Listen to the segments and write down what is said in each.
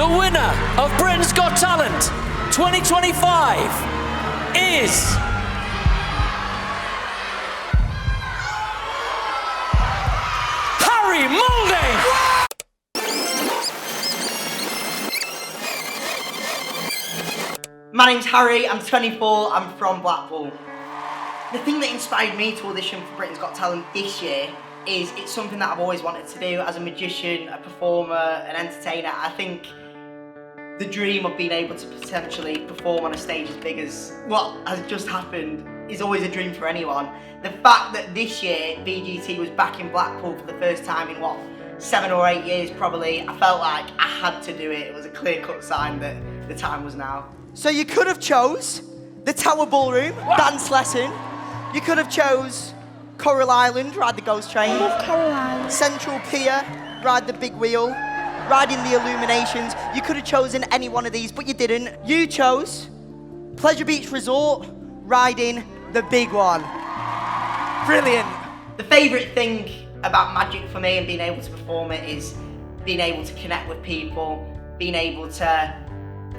The winner of Britain's Got Talent 2025 is... Harry Moulding! My name's Harry, I'm 24, I'm from Blackpool. The thing that inspired me to audition for Britain's Got Talent this year is it's something that I've always wanted to do as a magician, a performer, an entertainer. I think the dream of being able to potentially perform on a stage as big as what has just happened is always a dream for anyone. The fact that this year BGT was back in Blackpool for the first time in 7 or 8 years probably, I felt like I had to do it. It was a clear-cut sign that the time was now. So you could have chose the Tower Ballroom, dance lesson. You could have chose Coral Island, ride the ghost train. I love Coral Island. Central Pier, ride the big wheel. Riding the illuminations. You could have chosen any one of these, but you didn't. You chose Pleasure Beach Resort, riding the big one. Brilliant. The favourite thing about magic for me and being able to perform it is being able to connect with people, being able to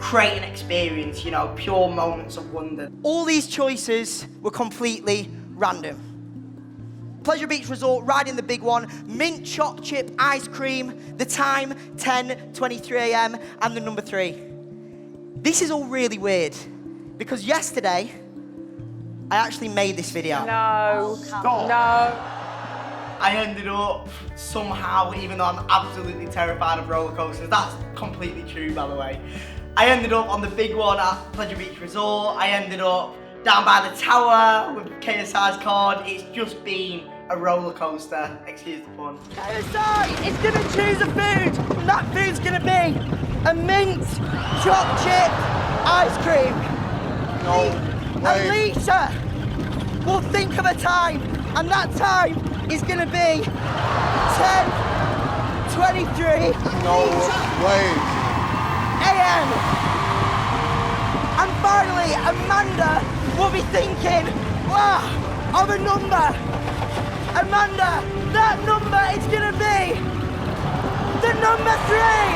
create an experience, you know, pure moments of wonder. All these choices were completely random. Pleasure Beach Resort, riding the big one, mint choc chip ice cream, the time 10:23 a.m. and the number 3. This is all really weird because yesterday I actually made this video. No. Stop. No. I ended up somehow, even though I'm absolutely terrified of roller coasters, that's completely true by the way. I ended up on the big one at Pleasure Beach Resort. I ended up down by the tower with KSI's card. It's just been a roller coaster, excuse the pun. KSI is gonna choose a food, and that food's gonna be a mint choc chip ice cream. No way. Alicia will think of a time, and that time is gonna be 10:23 No way. a.m. And finally, Amanda will be thinking, wow, of a number. Amanda, that number is gonna be the number 3.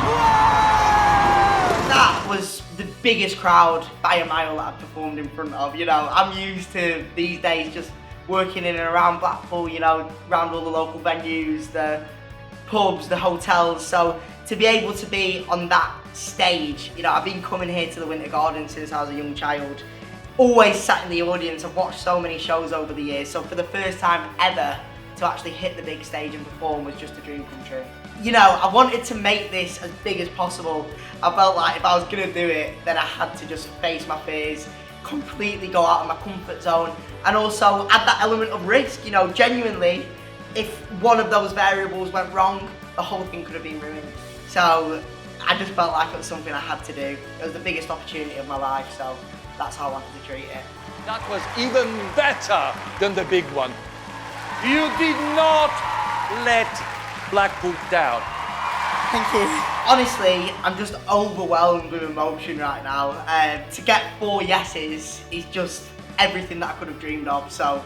Whoa! That was the biggest crowd by a mile that I've performed in front of. You know, I'm used to these days just working in and around Blackpool, you know, around all the local venues, the pubs, the hotels. So to be able to be on that stage, you know, I've been coming here to the Winter Garden since I was a young child. Always sat in the audience. I've watched so many shows over the years. So for the first time ever to actually hit the big stage and perform was just a dream come true. You know, I wanted to make this as big as possible. I felt like if I was gonna do it, then I had to just face my fears, completely go out of my comfort zone, and also add that element of risk. You know, genuinely, if one of those variables went wrong, the whole thing could have been ruined. So I just felt like it was something I had to do. It was the biggest opportunity of my life, so that's how I wanted to treat it. That was even better than the big one. You did not let Blackpool down. Thank you. Honestly, I'm just overwhelmed with emotion right now. To get 4 yeses is just everything that I could have dreamed of, so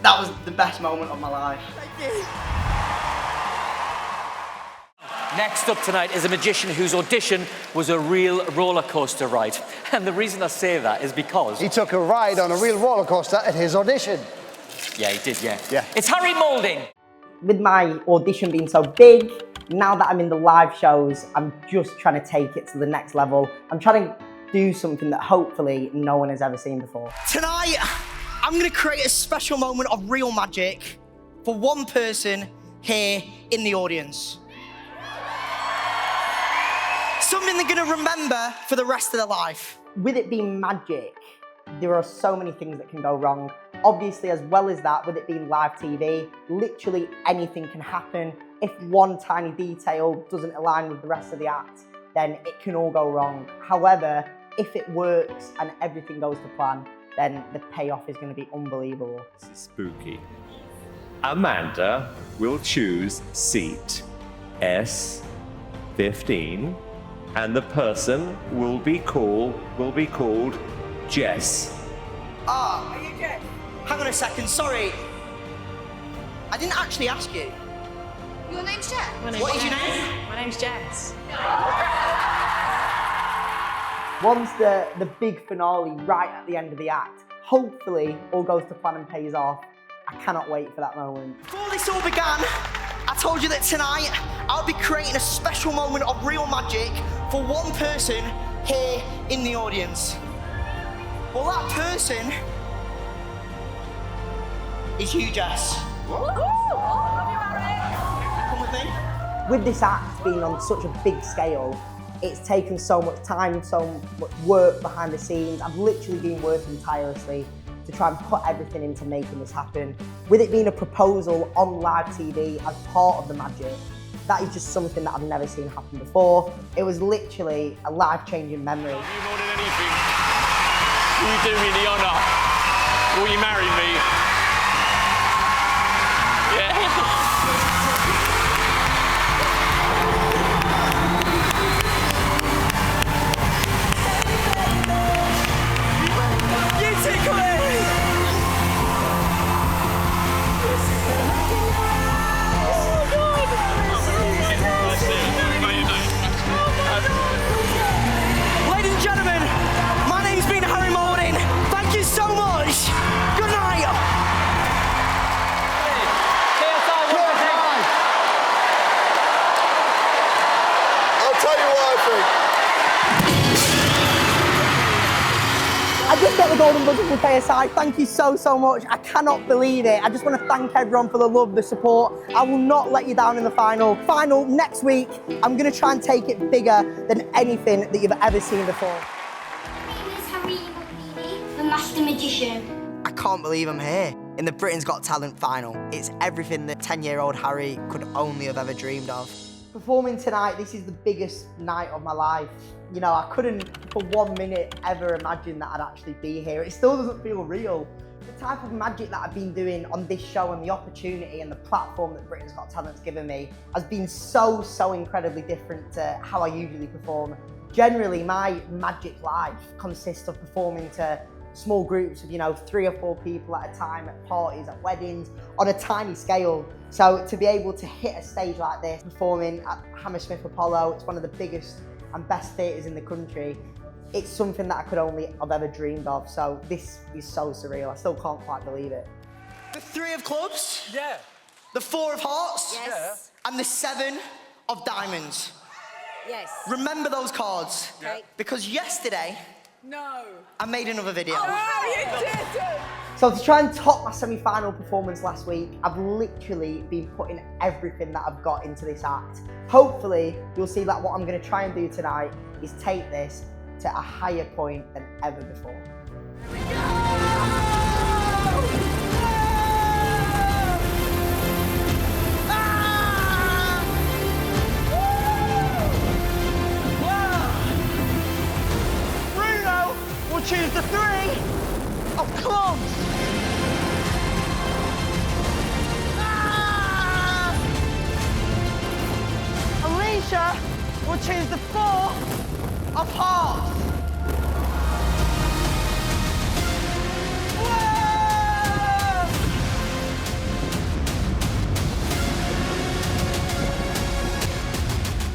that was the best moment of my life. Thank you. Next up tonight is a magician whose audition was a real roller coaster ride. And the reason I say that is because... He took a ride on a real roller coaster at his audition. Yeah, he did, yeah. Yeah. It's Harry Moulding. With my audition being so big, now that I'm in the live shows, I'm just trying to take it to the next level. I'm trying to do something that hopefully no one has ever seen before. Tonight, I'm going to create a special moment of real magic for one person here in the audience. Something they're going to remember for the rest of their life. With it being magic, there are so many things that can go wrong. Obviously, as well as that, with it being live TV, literally anything can happen. If one tiny detail doesn't align with the rest of the act, then it can all go wrong. However, if it works and everything goes to plan, then the payoff is going to be unbelievable. This is spooky. Amanda will choose seat S15, and the person will be called Jess. Ah, are you Jess? Hang on a second, sorry. I didn't actually ask you. Your name's Jess? What is your name? My name's Jess. Once the big finale right at the end of the act, hopefully all goes to plan and pays off. I cannot wait for that moment. Before this all began, I told you that tonight I'll be creating a special moment of real magic for one person here in the audience. Well, that person is you, Jess. Come with me. With this act being on such a big scale, it's taken so much time, so much work behind the scenes. I've literally been working tirelessly to try and put everything into making this happen. With it being a proposal on live TV as part of the magic, that is just something that I've never seen happen before. It was literally a life-changing memory. You more than anything, will you do me the honour? Will you marry me? Yeah. Ladies and gentlemen, my name's been Harry Moulding. Thank you so much. Good night. KSI, I'll tell you what I think. I just got the golden buzzer from KSI. Thank you so, so much. I cannot believe it. I just want to thank everyone for the love, the support. I will not let you down in the final. Final next week, I'm going to try and take it bigger than anything that you've ever seen before. My name is Harry Moulding, the Master Magician. I can't believe I'm here in the Britain's Got Talent final. It's everything that 10-year-old Harry could only have ever dreamed of. Performing tonight, this is the biggest night of my life. You know, I couldn't for 1 minute ever imagine that I'd actually be here. It still doesn't feel real. The type of magic that I've been doing on this show and the opportunity and the platform that Britain's Got Talent's given me has been so, so incredibly different to how I usually perform. Generally, my magic life consists of performing to small groups of, 3 or 4 people at a time at parties, at weddings, on a tiny scale. So to be able to hit a stage like this, performing at Hammersmith Apollo, it's one of the biggest and best theatres in the country. It's something that I could only have ever dreamed of. So this is so surreal. I still can't quite believe it. The 3 of clubs, Yeah. the 4 of hearts, Yes. and the 7 of diamonds. Yes. Remember those cards. Okay. Because yesterday, No. I made another video. No, you didn't. So to try and top my semi-final performance last week, I've literally been putting everything that I've got into this act. Hopefully, you'll see that what I'm going to try and do tonight is take this to a higher point than ever before. Bruno will choose the 3 of clubs. Alicia will choose the 4 of hearts.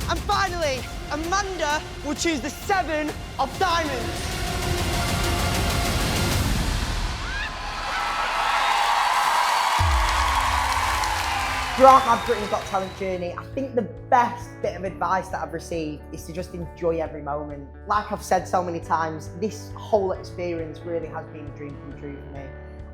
And finally, Amanda will choose the 7 of diamonds. Throughout my Britain's Got Talent journey, I think the best bit of advice that I've received is to just enjoy every moment. Like I've said so many times, this whole experience really has been a dream come true for me.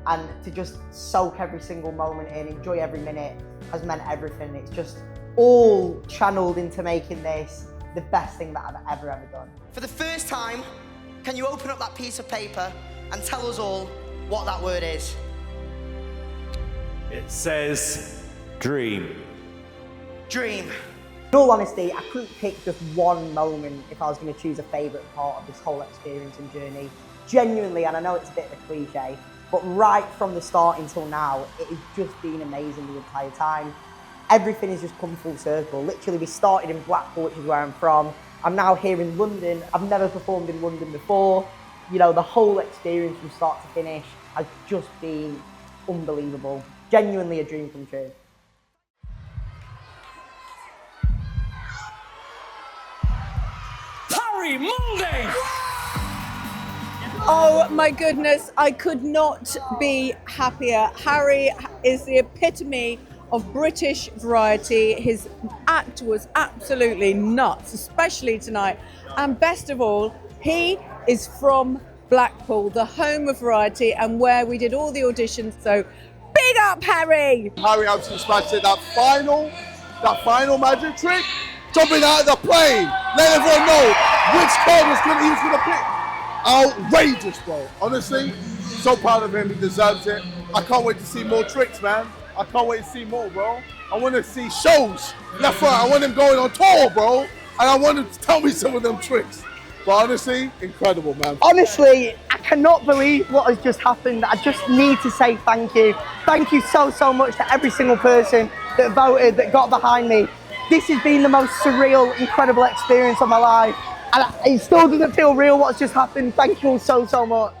And to just soak every single moment in, enjoy every minute, has meant everything. It's just all channeled into making this the best thing that I've ever done. For the first time, can you open up that piece of paper and tell us all what that word is? It says dream. Dream. In all honesty, I couldn't pick just one moment if I was going to choose a favourite part of this whole experience and journey. Genuinely, and I know it's a bit of a cliche, but right from the start until now, it has just been amazing the entire time. Everything has just come full circle. Literally, we started in Blackpool, which is where I'm from. I'm now here in London. I've never performed in London before. You know, the whole experience from start to finish has just been unbelievable. Genuinely a dream come true. Harry Moulding! Oh my goodness, I could not be happier. Harry is the epitome of British variety. His act was absolutely nuts, especially tonight. And best of all, he is from Blackpool, the home of variety and where we did all the auditions. So big up, Harry! Harry absolutely smashed it. That final magic trick, jumping out of the plane, let everyone know which card he was gonna pick. Outrageous, bro. Honestly, so proud of him. He deserves it. I can't wait to see more tricks, man. I can't wait to see more, bro. I want to see shows left, right. I want him going on tour, bro. And I want him to tell me some of them tricks. But honestly, incredible, man. Honestly, I cannot believe what has just happened. I just need to say thank you. Thank you so, so much to every single person that voted, that got behind me. This has been the most surreal, incredible experience of my life. And it still doesn't feel real what's just happened. Thank you all so, so much.